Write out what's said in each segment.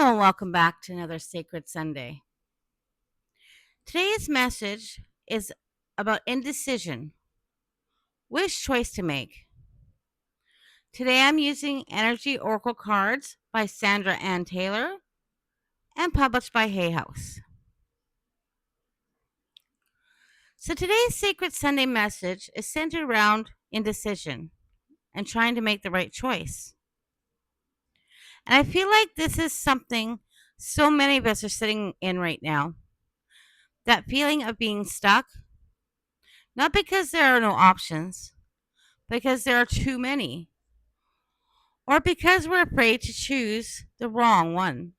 Hello and welcome back to another Sacred Sunday. Today's message is about indecision. Which choice to make? Today I'm using Energy Oracle cards by Sandra Anne Taylor and published by Hay House. So today's Sacred Sunday message is centered around indecision and trying to make the right choice. And I feel like this is something so many of us are sitting in right now. That feeling of being stuck, not because there are no options, because there are too many, or because we're afraid to choose the wrong one.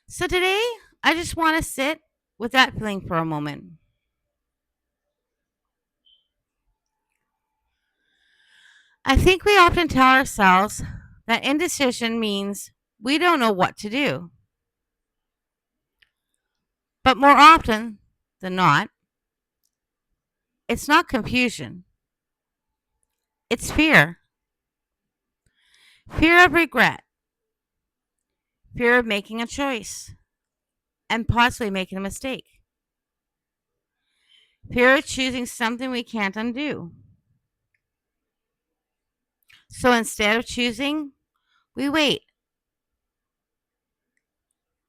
So today, I just want to sit with that feeling for a moment. I think we often tell ourselves that indecision means we don't know what to do. But more often than not, it's not confusion, it's fear. Fear of regret, fear of making a choice, and possibly making a mistake. Fear of choosing something we can't undo. So instead of choosing, we wait.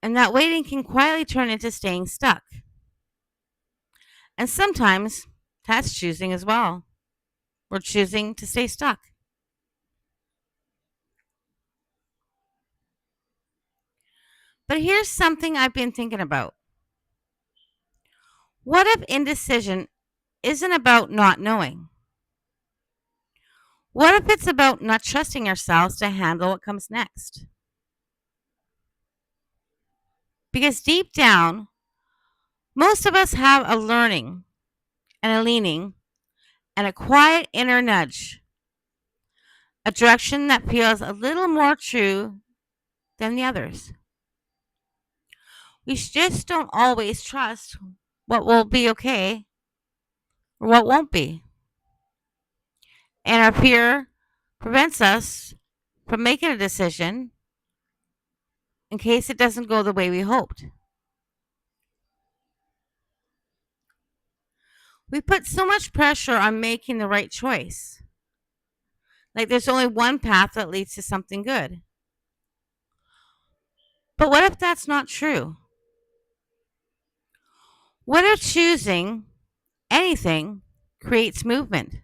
And that waiting can quietly turn into staying stuck. And sometimes that's choosing as well. We're choosing to stay stuck. But here's something I've been thinking about. What if indecision isn't about not knowing? What if it's about not trusting ourselves to handle what comes next? Because deep down, most of us have a learning and a leaning and a quiet inner nudge, a direction that feels a little more true than the others. We just don't always trust what will be okay or what won't be. And our fear prevents us from making a decision in case it doesn't go the way we hoped. We put so much pressure on making the right choice. Like there's only one path that leads to something good. But what if that's not true? What if choosing anything creates movement?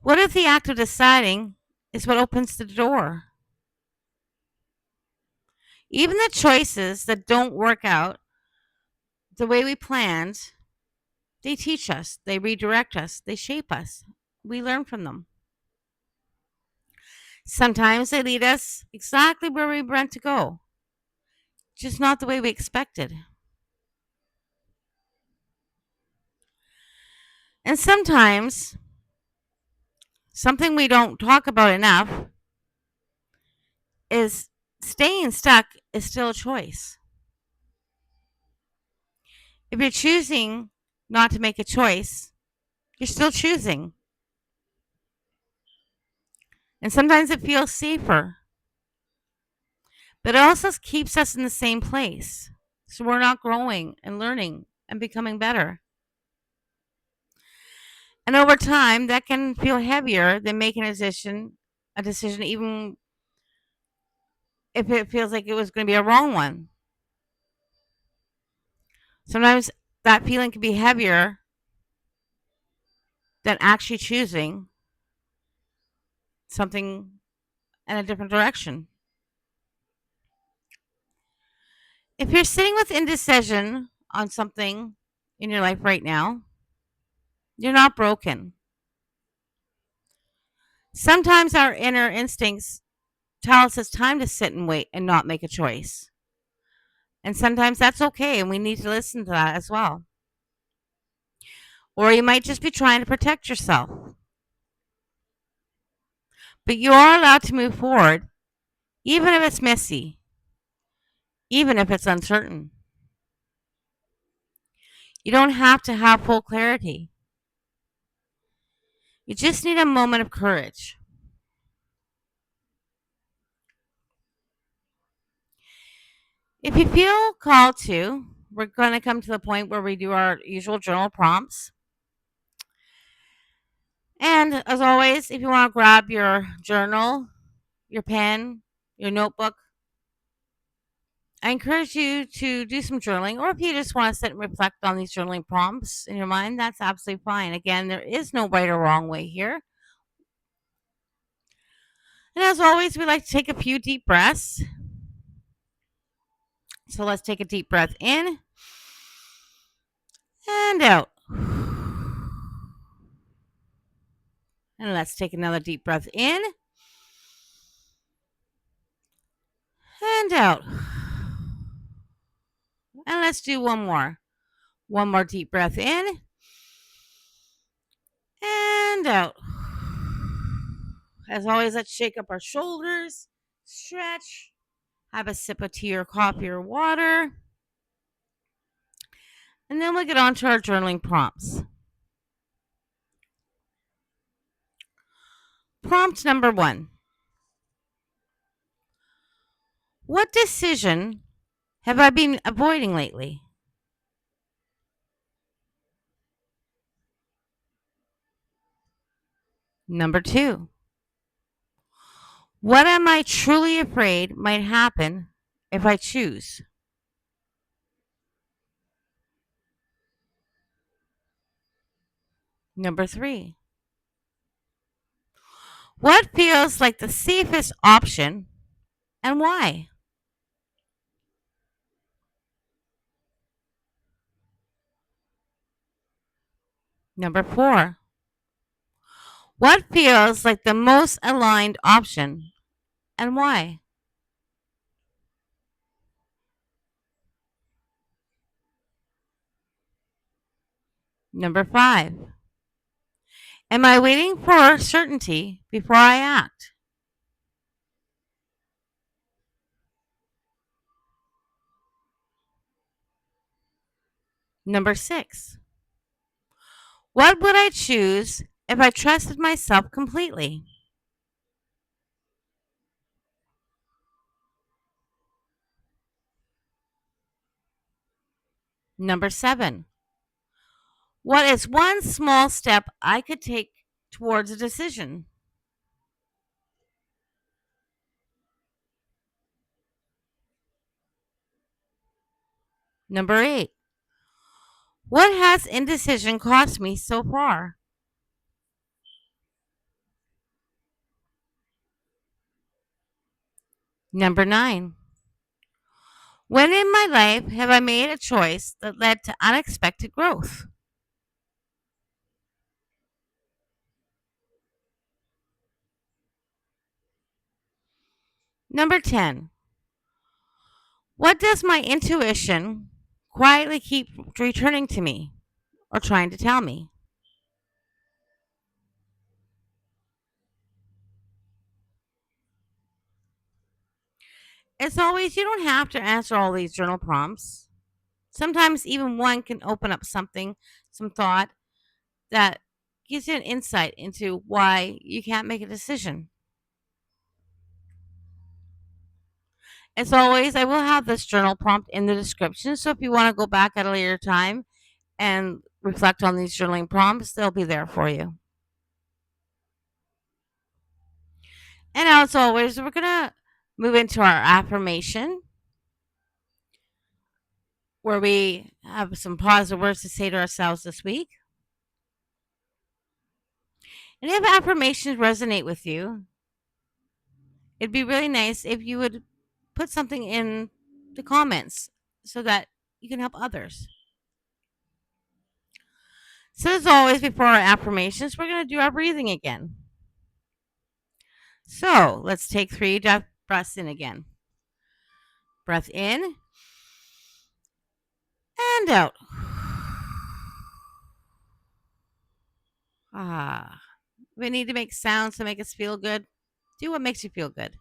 What if the act of deciding is what opens the door? Even the choices that don't work out the way we planned, they teach us, they redirect us, they shape us. We learn from them. Sometimes they lead us exactly where we meant to go, just not the way we expected. And sometimes, something we don't talk about enough is staying stuck is still a choice. If you're choosing not to make a choice, you're still choosing. And sometimes it feels safer, but it also keeps us in the same place. So we're not growing and learning and becoming better. And over time, that can feel heavier than making a decision even if it feels like it was going to be a wrong one. Sometimes that feeling can be heavier than actually choosing something in a different direction. If you're sitting with indecision on something in your life right now, you're not broken. Sometimes our inner instincts tell us it's time to sit and wait and not make a choice. And sometimes that's okay, and we need to listen to that as well. Or you might just be trying to protect yourself. But you are allowed to move forward, even if it's messy, even if it's uncertain. You don't have to have full clarity. You just need a moment of courage. If you feel called to, we're going to come to the point where we do our usual journal prompts. And as always, if you want to grab your journal, your pen, your notebook, I encourage you to do some journaling, or if you just want to sit and reflect on these journaling prompts in your mind, that's absolutely fine. Again, there is no right or wrong way here. And as always, we like to take a few deep breaths. So let's take a deep breath in and out. And let's take another deep breath in and out. And let's do one more. One more deep breath in and out. As always, let's shake up our shoulders, stretch, have a sip of tea or coffee or water. And then we'll get on to our journaling prompts. Prompt number 1. What decision have I been avoiding lately? Number 2. What am I truly afraid might happen if I choose? Number 3. What feels like the safest option and why? Number 4. What feels like the most aligned option and why? Number 5. Am I waiting for certainty before I act? Number 6. What would I choose if I trusted myself completely? Number 7. What is one small step I could take towards a decision? Number 8. What has indecision cost me so far? Number 9. When in my life have I made a choice that led to unexpected growth? Number 10. What does my intuition quietly keep returning to me or trying to tell me? As always, you don't have to answer all these journal prompts. Sometimes even one can open up something, some thought that gives you an insight into why you can't make a decision. As always, I will have this journal prompt in the description. So if you want to go back at a later time and reflect on these journaling prompts, they'll be there for you. And now, as always, we're going to move into our affirmation where we have some positive words to say to ourselves this week. And if affirmations resonate with you, it'd be really nice if you would put something in the comments so that you can help others. So, as always, before our affirmations, we're going to do our breathing again. So, let's take 3 breaths in again. Breath in and out. Ah. We need to make sounds to make us feel good. Do what makes you feel good.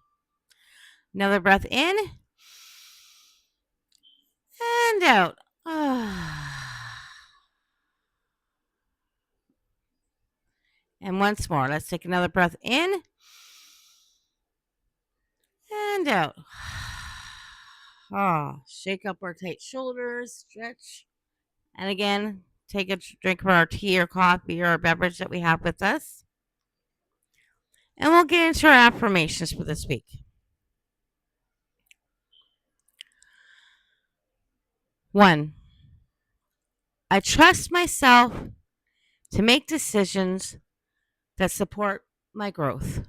Another breath in and out. And once more, let's take another breath in and out. Shake up our tight shoulders, stretch. And again, take a drink of our tea or coffee or beverage that we have with us. And we'll get into our affirmations for this week. 1. I trust myself to make decisions that support my growth.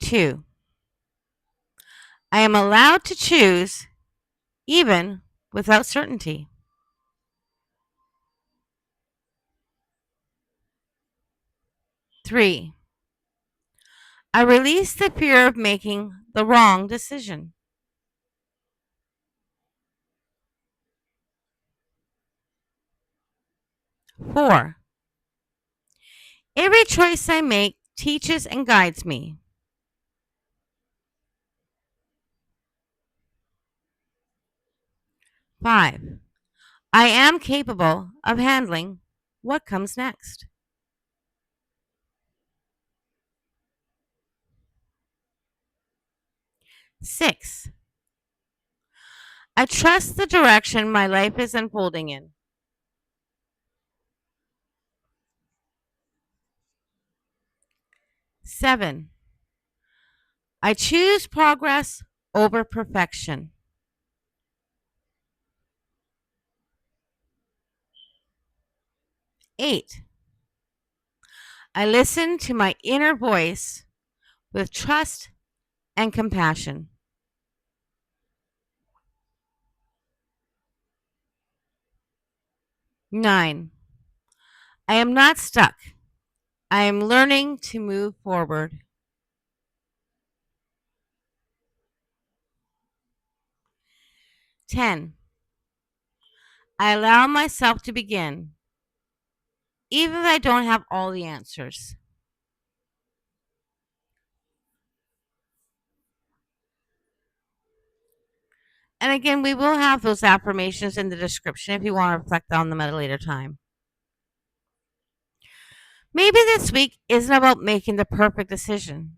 2. I am allowed to choose even without certainty. 3. I release the fear of making the wrong decision. 4. Every choice I make teaches and guides me. 5. I am capable of handling what comes next. 6. I trust the direction my life is unfolding in. 7. I choose progress over perfection. 8. I listen to my inner voice with trust and compassion. 9. I am not stuck. I am learning to move forward. 10. I allow myself to begin, even if I don't have all the answers. And again, we will have those affirmations in the description if you want to reflect on them at a later time. Maybe this week isn't about making the perfect decision.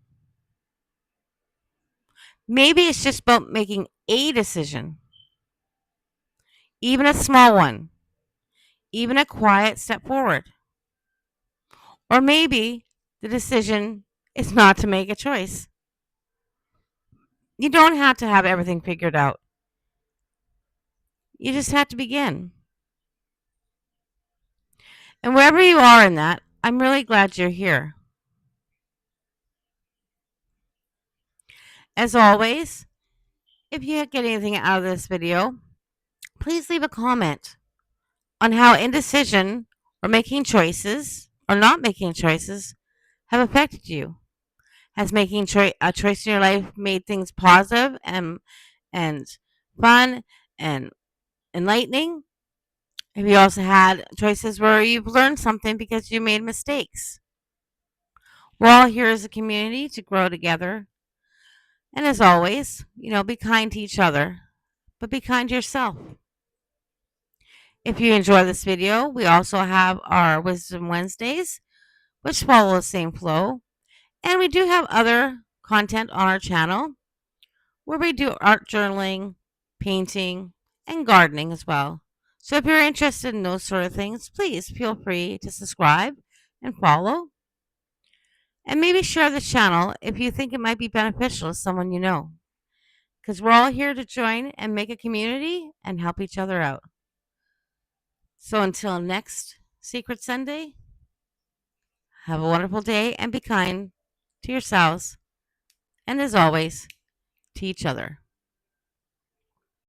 Maybe it's just about making a decision, even a small one, even a quiet step forward. Or maybe the decision is not to make a choice. You don't have to have everything figured out. You just have to begin. And wherever you are in that, I'm really glad you're here. As always, if you get anything out of this video, please leave a comment on how indecision or making choices or not making choices have affected you. Has making a choice in your life made things positive and fun and enlightening? Have you also had choices where you've learned something because you made mistakes? We're all here as a community to grow together. And as always, be kind to each other, but be kind to yourself. If you enjoy this video, we also have our Wisdom Wednesdays, which follow the same flow. And we do have other content on our channel where we do art journaling, painting, and gardening as well. So if you're interested in those sort of things, please feel free to subscribe and follow. And maybe share the channel if you think it might be beneficial to someone you know. Because we're all here to join and make a community and help each other out. So until next Secret Sunday, have a wonderful day and be kind to yourselves and, as always, to each other.